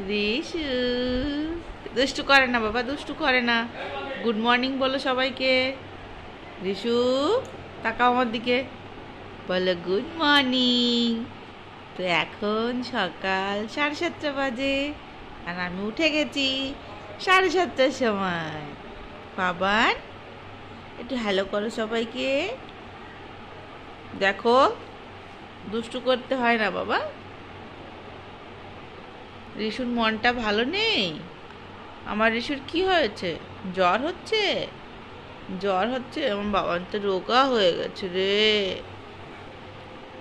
রিশু দুষ্টু করে না বাবা, দুষ্টু করে না। গুড মর্নিং বলো সবাইকে। রিশু তাকাও আমার দিকে, বলো গুড মর্নিং। তো এখন সকাল 7:30 বাজে আর আমি উঠে গেছি 7:30টার সময়। বাবান একটু হ্যালো করো সবাইকে। দেখো দুষ্টু করতে হয় না বাবা। রিশুর মনটা ভালো নেই। আমার রিশুর কি হয়েছে? জ্বর হচ্ছে? জ্বর হচ্ছে? আমার বাবার তো রোগা হয়ে গেছে রে।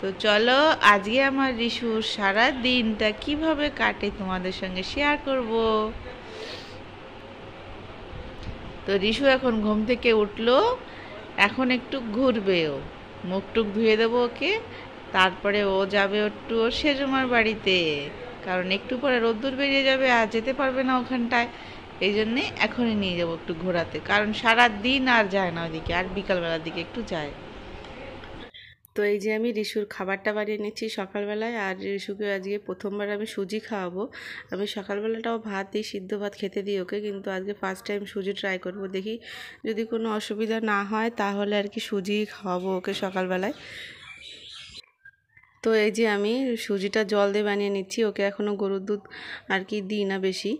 তো চলো আজকে আমার রিশুর সারা দিনটা কিভাবে কাটে তোমাদের সঙ্গে শেয়ার করব। তো রিশু এখন ঘুম থেকে উঠলো, এখন একটু ঘুরবে। ও মুখ টুক ধুয়ে দেবো ওকে, তারপরে ও যাবে একটু ওর সেজমার বাড়িতে, কারণ একটু পরে রোদ্দুর বেরিয়ে যাবে আর যেতে পারবে না ওখানটায়। এই জন্যে এখনই নিয়ে যাবো একটু ঘোরাতে, কারণ সারা দিন আর যায় না ওইদিকে, আর বিকালবেলার দিকে একটু যায়। তো এই যে আমি রিশুর খাবারটা বানিয়ে নিচ্ছি সকালবেলায়, আর রিশুকে আজকে প্রথমবার আমি সুজি খাওয়াবো। আমি সকালবেলাটাও ভাত দিই, সিদ্ধ ভাত খেতে দিই ওকে, কিন্তু আজকে ফার্স্ট টাইম সুজি ট্রাই করব। দেখি যদি কোনো অসুবিধা না হয় তাহলে আর কি সুজি খাওয়াবো ওকে সকালবেলায়। তো এই যে আমি সুজিটা জল দিয়ে বানিয়ে নিচ্ছি ওকে, এখনও গরুর দুধ আর কি দিই না বেশি।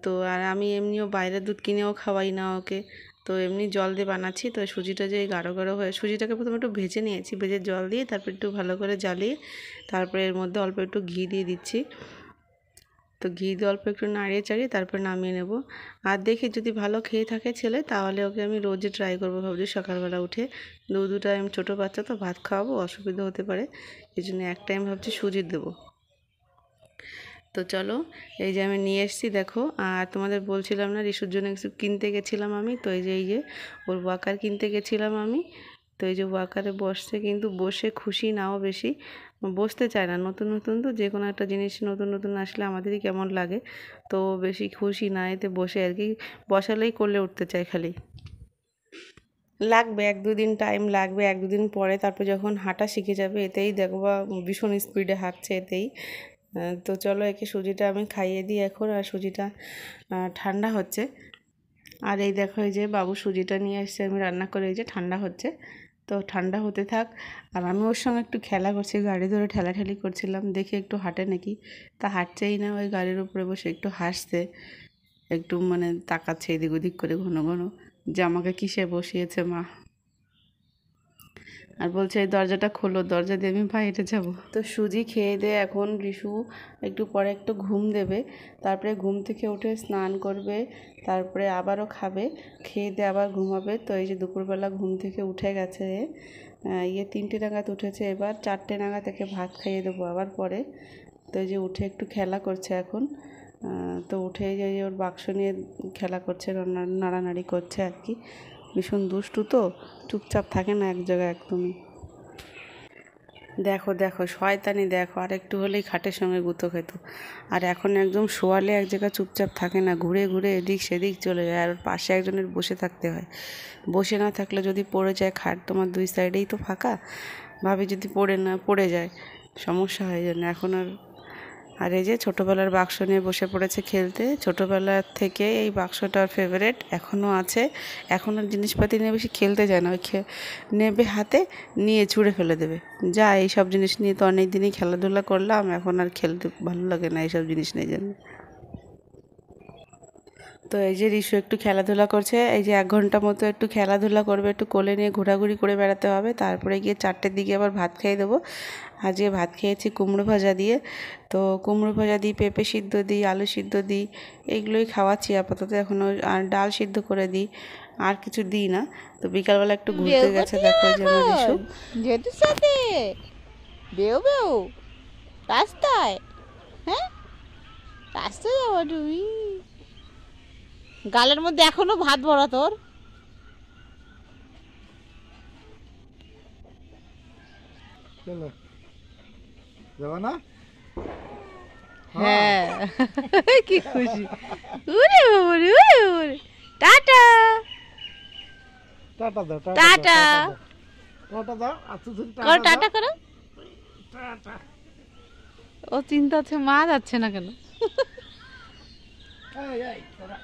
তো আর আমি এমনিও বাইরের দুধ কিনেও খাওয়াই না ওকে, তো এমনি জল দিয়ে বানাচ্ছি। তো সুজিটা যে গাঢ় গাঢ় হয়ে, সুজিটাকে প্রথমে একটু ভেজে নিয়েছি, ভেজে জল দিয়ে তারপর একটু ভালো করে জ্বালিয়ে তারপরে এর মধ্যে অল্প একটু ঘি দিয়ে দিচ্ছি। তো ঘি দিয়ে অল্প একটু নাড়িয়ে চাড়িয়ে তারপর নামিয়ে নেব। আর দেখি যদি ভালো খেয়ে থাকে ছেলে তাহলে ওকে আমি রোজই ট্রাই করবো ভাবছি সকালবেলা উঠে। দু টাইম ছোটো বাচ্চা তো ভাত খাওয়াবো, অসুবিধা হতে পারে, এই জন্য এক টাইম ভাবছি সুজি দেবো। তো চলো এই যে আমি নিয়ে এসেছি দেখো। আর তোমাদের বলছিলাম না রিশুর জন্য কিছু কিনতে গেছিলাম আমি, তো এই যে ওর ওয়াকার কিনতে গেছিলাম আমি। তো এই যে ওয়াকারে বসছে, কিন্তু বসে খুশি নাও বেশি, বসতে চায় না। নতুন নতুন তো যে কোনো একটা জিনিস নতুন নতুন আসলে আমাদেরই কেমন লাগে, তো বেশি খুশি না এতে বসে আর কি, বসালেই করলে উঠতে চায় খালি। লাগবে 1-2 দিন টাইম লাগবে, 1-2 দিন পরে তারপর যখন হাঁটা শিখে যাবে, এতেই দেখবা ভীষণ স্পিডে হাঁটছে এতেই। তো চলো একে সুজিটা আমি খাইয়ে দিই এখন, আর সুজিটা ঠান্ডা হচ্ছে। আর এই দেখো এই যে বাবু সুজিটা নিয়ে এসছে, আমি রান্না করে এই যে ঠান্ডা হচ্ছে, তো ঠান্ডা হতে থাক। আর আমি ওর সঙ্গে একটু খেলা করছি, গাড়ি ধরে ঠেলাঠেলি করছিলাম, দেখি একটু হাঁটে নাকি। তা হাঁটছেই না, ওই গাড়ির উপরে বসে একটু হাসছে, একটু মানে তাকাচ্ছে এদিক ওদিক করে ঘন ঘন, যে আমাকে কিসে বসিয়েছে মা। আর বলছে এই দরজাটা খোলো, দরজা দিয়ে আমি বাইরে যাব। তো সুজি খেয়ে দিয়ে এখন রিশু একটু পরে একটু ঘুম দেবে, তারপরে ঘুম থেকে উঠে স্নান করবে, তারপরে আবারও খাবে, খেয়ে দিয়ে আবার ঘুমাবে। তো এই যে দুপুরবেলা ঘুম থেকে উঠে গেছে, 3টে নাগাদ উঠেছে, এবার 4টে নাগাদ থেকে ভাত খাইয়ে দেবো আবার পরে। তো এই যে উঠে একটু খেলা করছে এখন। তো উঠে যে ওর বাক্স নিয়ে খেলা করছে, নাড়ানাড়ি করছে আর কি। ভীষণ দুষ্টু তো, চুপচাপ থাকে না এক জায়গায় একদমই। দেখো দেখো শয়তানি দেখো, আর একটু হলেই খাটের সঙ্গে গুঁতো খেত। আর এখন একদম শোয়ালে এক জায়গায় চুপচাপ থাকে না, ঘুরে ঘুরে এদিক সেদিক চলে যায়, আর ওর পাশে একজনের বসে থাকতে হয়। বসে না থাকলে যদি পড়ে যায়, খাট তোমার 2 সাইডেই তো ফাঁকা, ভাবি যদি পড়ে যায় সমস্যা হয় জন্য এখন আর এই যে ছোটোবেলার বাক্স নিয়ে বসে পড়েছে খেলতে। ছোটোবেলার থেকে এই বাক্সটার ফেভারেট এখনও আছে, এখনও জিনিসপাতি নিয়ে বেশি খেলতে যায় না, ওই নেবে হাতে নিয়ে ছুঁড়ে ফেলে দেবে। যা এইসব জিনিস নিয়ে তো অনেক দিনই খেলাধুলা করলাম, এখন আর খেলতে ভালো লাগে না এইসব জিনিস নিয়ে জন্য। তো এই যে রিশু একটু খেলাধুলা করছে, এই যে 1 ঘন্টা মতো একটু খেলাধুলা করবে, একটু কোলে নিয়ে ঘোরাঘুরি করে বেড়াতে হবে, তারপরে গিয়ে 4টের দিকে আবার ভাত খেয়ে দেবো। আজকে ভাত খেয়েছি কুমড়ো ভাজা দিয়ে। তো কুমড়ো ভাজা দিই, পেঁপে সিদ্ধ দিই, আলু সিদ্ধ দিই, এইগুলোই খাওয়াচ্ছি আপাতত এখনও। আর ডাল সিদ্ধ করে দিই, আর কিছু দিই না। তো বিকালবেলা একটু ঘুরতে গেছে দেখো যে আমার রিশু। জেঠুর সাথে বেও বেও রাস্তায়, হ্যাঁ রাস্তায় যাবো তুমি? গালের মধ্যে এখনো ভাত ভরা তোর। যাবা না? হ্যাঁ কি খুশি, উরে বাবারে উরে বাবারে। টাটা টাটা দাও, টাটা টাটা দাও, আচ্ছা করো, টাটা করো। টাটা। ও চিন্তা আছে মা যাচ্ছে না কেন। এই, এই, দাঁড়া।